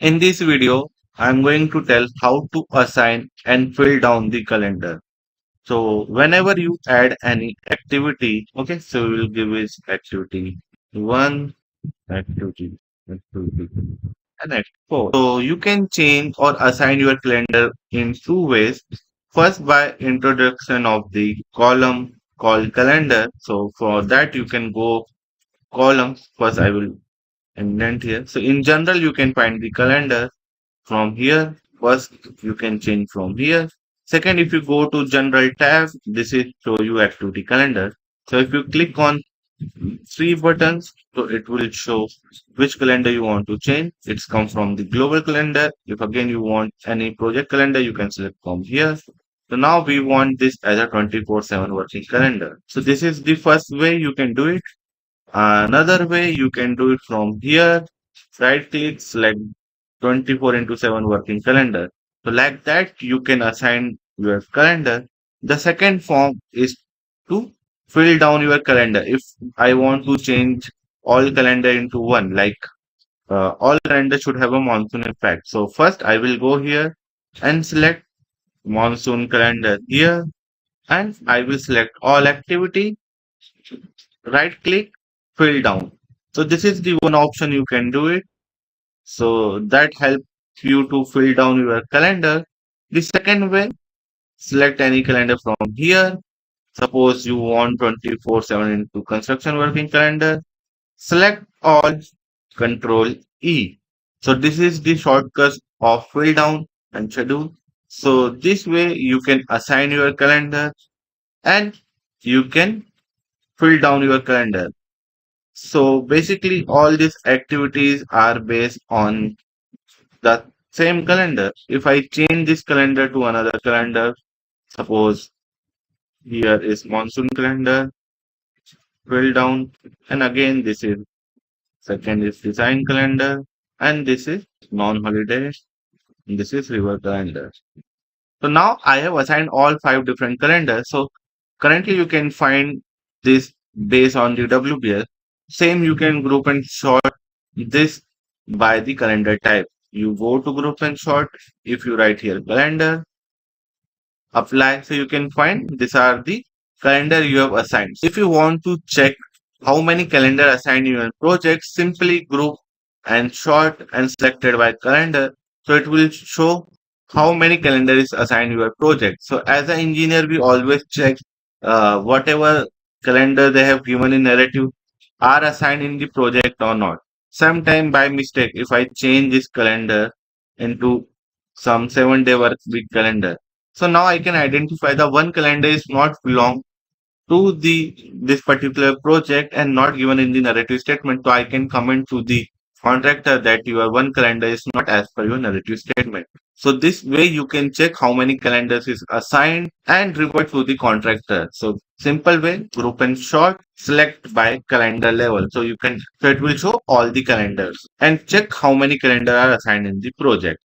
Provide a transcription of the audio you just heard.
In this video, I'm going to tell how to assign and fill down the calendar. So whenever you add any activity, okay, so we'll give it activity one, activity, activity, and activity four. So you can change or assign your calendar in two ways. First, by introduction of the column called calendar. So for that, you can go columns. First, I will indent here. So in general, you can find the calendar from here. First, you can change from here. Second, if you go to general tab, this is show you activity calendar. So if you click on three buttons, so it will show which calendar you want to change. It's come from the global calendar. If again you want any project calendar, you can select from here. So now we want this as a 24/7 working calendar. So this is the first way you can do it. Another way you can do it from here. Right click, select 24 into 7 working calendar. So like that, you can assign your calendar. The second form is to fill down your calendar. If I want to change all calendar into one, like all calendar should have a monsoon effect. So first I will go here and select monsoon calendar here, and I will select all activity, right click, fill down. So this is the one option you can do it. So that helps you to fill down your calendar. The second way, select any calendar from here. Suppose you want 24/7 into construction working calendar. Select all, control E. So this is the shortcut of fill down and schedule. So this way you can assign your calendar and you can fill down your calendar. So basically all these activities are based on the same calendar. If I change this calendar to another calendar, suppose here is monsoon calendar, fill down, and again this is second is design calendar, and this is non-holiday, and this is river calendar. So now I have assigned all five different calendars. So currently you can find this based on the WBS. Same you can group and sort this by the calendar type. You go to group and sort. If you write here calendar, apply. So you can find these are the calendar you have assigned. If you want to check how many calendar assigned in your project, simply group and sort and selected by calendar. So it will show how many calendar is assigned your project. So as an engineer, we always check whatever calendar they have given in narrative are assigned in the project or not. Sometime by mistake, if I change this calendar into some 7-day work week calendar, so now I can identify the one calendar is not belong to the this particular project and not given in the narrative statement. So I can comment to the contractor that your one calendar is not as per your narrative statement. So this way you can check how many calendars is assigned and revert to the contractor. So simple way, group and sort, select by calendar level. So it will show all the calendars and check how many calendar are assigned in the project.